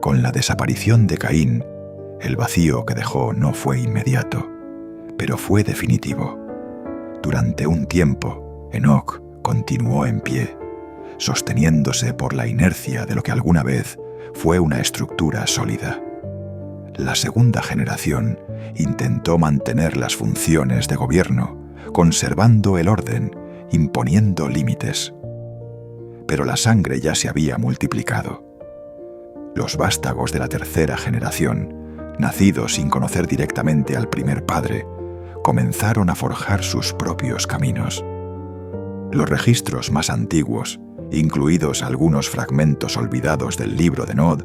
Con la desaparición de Caín, el vacío que dejó no fue inmediato, pero fue definitivo. Durante un tiempo, Enoc continuó en pie, sosteniéndose por la inercia de lo que alguna vez fue una estructura sólida. La segunda generación intentó mantener las funciones de gobierno, conservando el orden, imponiendo límites. Pero la sangre ya se había multiplicado. Los vástagos de la tercera generación, nacidos sin conocer directamente al primer padre, comenzaron a forjar sus propios caminos. Los registros más antiguos, incluidos algunos fragmentos olvidados del libro de Nod,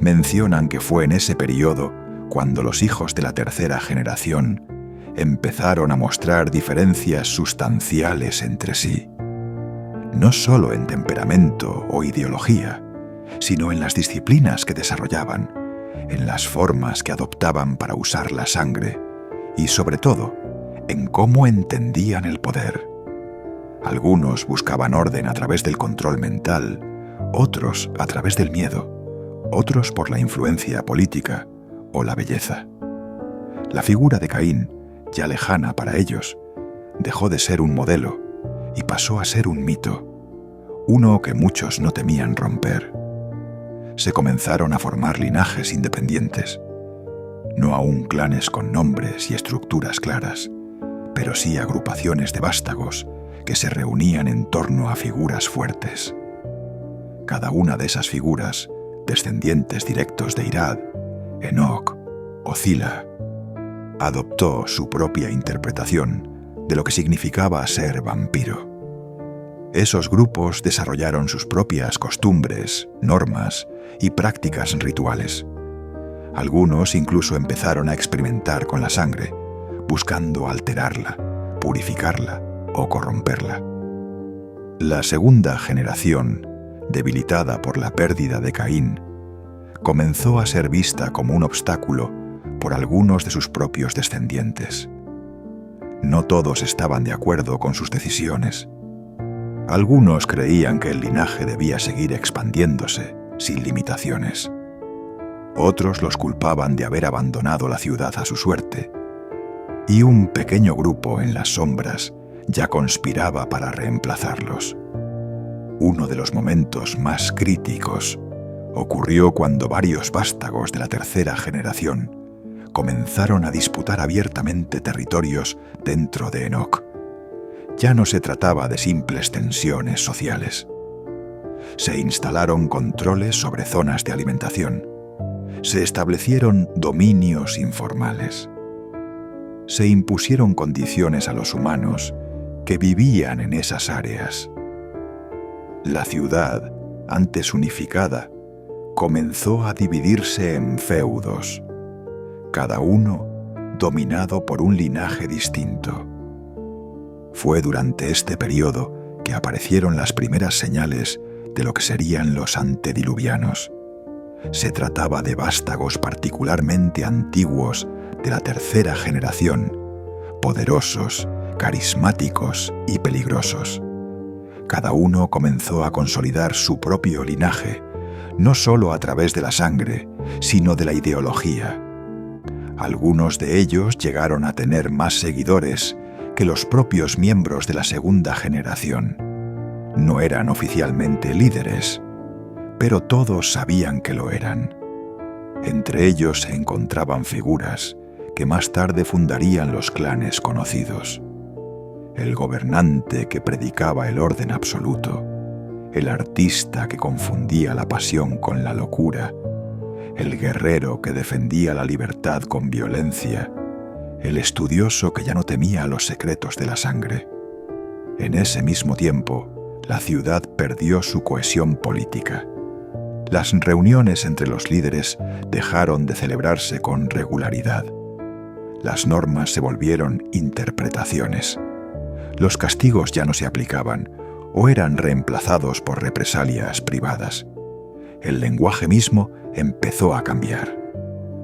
mencionan que fue en ese periodo cuando los hijos de la tercera generación empezaron a mostrar diferencias sustanciales entre sí. No solo en temperamento o ideología, sino en las disciplinas que desarrollaban, en las formas que adoptaban para usar la sangre y, sobre todo, en cómo entendían el poder. Algunos buscaban orden a través del control mental, otros a través del miedo, otros por la influencia política o la belleza. La figura de Caín, ya lejana para ellos, dejó de ser un modelo y pasó a ser un mito, uno que muchos no temían romper. Se comenzaron a formar linajes independientes, no aún clanes con nombres y estructuras claras, pero sí agrupaciones de vástagos que se reunían en torno a figuras fuertes. Cada una de esas figuras, descendientes directos de Irad, Enoc o Zila, adoptó su propia interpretación de lo que significaba ser vampiro. Esos grupos desarrollaron sus propias costumbres, normas y prácticas rituales. Algunos incluso empezaron a experimentar con la sangre, buscando alterarla, purificarla o corromperla. La segunda generación, debilitada por la pérdida de Caín, comenzó a ser vista como un obstáculo por algunos de sus propios descendientes. No todos estaban de acuerdo con sus decisiones. Algunos creían que el linaje debía seguir expandiéndose sin limitaciones. Otros los culpaban de haber abandonado la ciudad a su suerte, y un pequeño grupo en las sombras ya conspiraba para reemplazarlos. Uno de los momentos más críticos ocurrió cuando varios vástagos de la tercera generación comenzaron a disputar abiertamente territorios dentro de Enoc. Ya no se trataba de simples tensiones sociales. Se instalaron controles sobre zonas de alimentación. Se establecieron dominios informales. Se impusieron condiciones a los humanos que vivían en esas áreas. La ciudad, antes unificada, comenzó a dividirse en feudos, cada uno dominado por un linaje distinto. Fue durante este periodo que aparecieron las primeras señales de lo que serían los antediluvianos. Se trataba de vástagos particularmente antiguos de la tercera generación, poderosos, carismáticos y peligrosos. Cada uno comenzó a consolidar su propio linaje, no solo a través de la sangre, sino de la ideología. Algunos de ellos llegaron a tener más seguidores que los propios miembros de la segunda generación. No eran oficialmente líderes, pero todos sabían que lo eran. Entre ellos se encontraban figuras que más tarde fundarían los clanes conocidos. El gobernante que predicaba el orden absoluto, el artista que confundía la pasión con la locura, el guerrero que defendía la libertad con violencia, el estudioso que ya no temía los secretos de la sangre. En ese mismo tiempo, la ciudad perdió su cohesión política. Las reuniones entre los líderes dejaron de celebrarse con regularidad. Las normas se volvieron interpretaciones. Los castigos ya no se aplicaban o eran reemplazados por represalias privadas. El lenguaje mismo empezó a cambiar.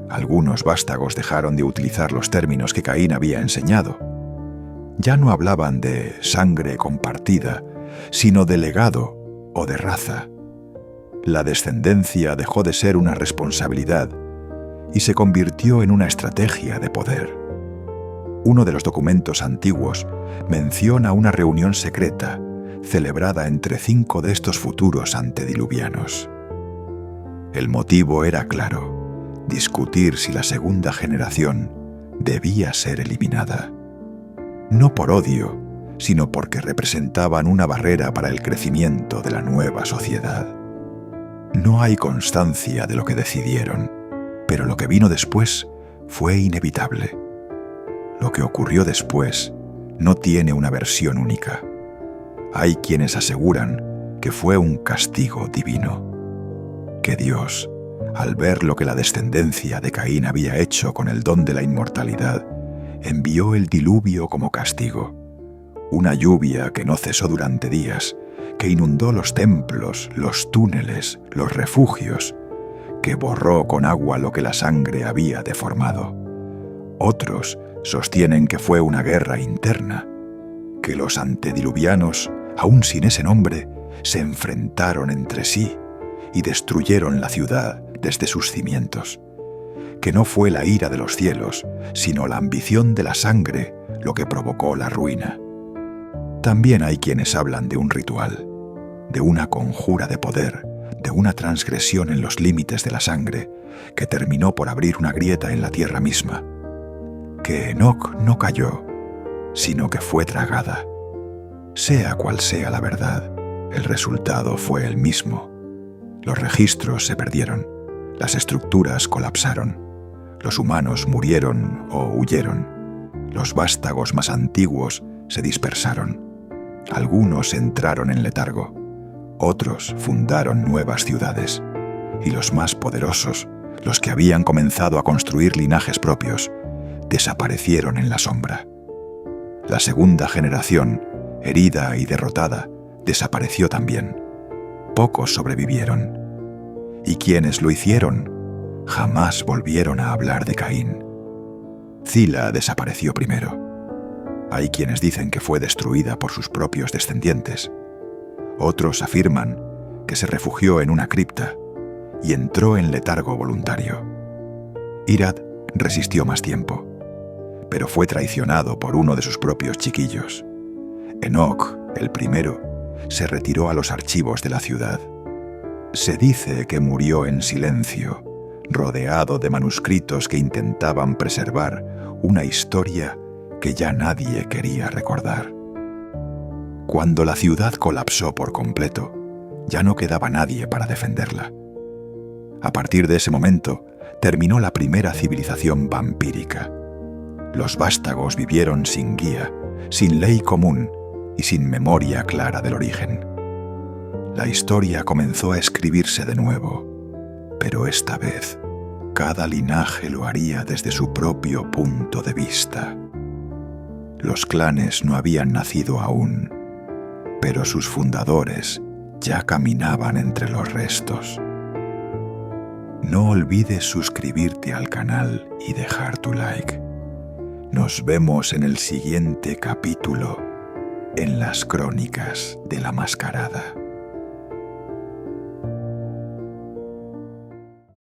Algunos vástagos dejaron de utilizar los términos que Caín había enseñado. Ya no hablaban de sangre compartida, sino de legado o de raza. La descendencia dejó de ser una responsabilidad y se convirtió en una estrategia de poder. Uno de los documentos antiguos menciona una reunión secreta celebrada entre 5 de estos futuros antediluvianos. El motivo era claro: discutir si la segunda generación debía ser eliminada. No por odio, sino porque representaban una barrera para el crecimiento de la nueva sociedad. No hay constancia de lo que decidieron, pero lo que vino después fue inevitable. Lo que ocurrió después no tiene una versión única. Hay quienes aseguran que fue un castigo divino. Que Dios, al ver lo que la descendencia de Caín había hecho con el don de la inmortalidad, envió el diluvio como castigo. Una lluvia que no cesó durante días, que inundó los templos, los túneles, los refugios, que borró con agua lo que la sangre había deformado. Otros sostienen que fue una guerra interna, que los antediluvianos, aún sin ese nombre, se enfrentaron entre sí y destruyeron la ciudad desde sus cimientos, que no fue la ira de los cielos, sino la ambición de la sangre lo que provocó la ruina. También hay quienes hablan de un ritual, de una conjura de poder, de una transgresión en los límites de la sangre, que terminó por abrir una grieta en la tierra misma, que Enoc no cayó, sino que fue tragada. Sea cual sea la verdad, el resultado fue el mismo. Los registros se perdieron, las estructuras colapsaron, los humanos murieron o huyeron, los vástagos más antiguos se dispersaron, algunos entraron en letargo, otros fundaron nuevas ciudades, y los más poderosos, los que habían comenzado a construir linajes propios, desaparecieron en la sombra. La segunda generación, herida y derrotada, desapareció también. Pocos sobrevivieron. Y quienes lo hicieron, jamás volvieron a hablar de Caín. Zila desapareció primero. Hay quienes dicen que fue destruida por sus propios descendientes. Otros afirman que se refugió en una cripta y entró en letargo voluntario. Irad resistió más tiempo, pero fue traicionado por uno de sus propios chiquillos. Enoc, el primero, se retiró a los archivos de la ciudad. Se dice que murió en silencio, rodeado de manuscritos que intentaban preservar una historia que ya nadie quería recordar. Cuando la ciudad colapsó por completo, ya no quedaba nadie para defenderla. A partir de ese momento, terminó la primera civilización vampírica. Los vástagos vivieron sin guía, sin ley común y sin memoria clara del origen. La historia comenzó a escribirse de nuevo, pero esta vez cada linaje lo haría desde su propio punto de vista. Los clanes no habían nacido aún, pero sus fundadores ya caminaban entre los restos. No olvides suscribirte al canal y dejar tu like. Nos vemos en el siguiente capítulo en las Crónicas de la Mascarada.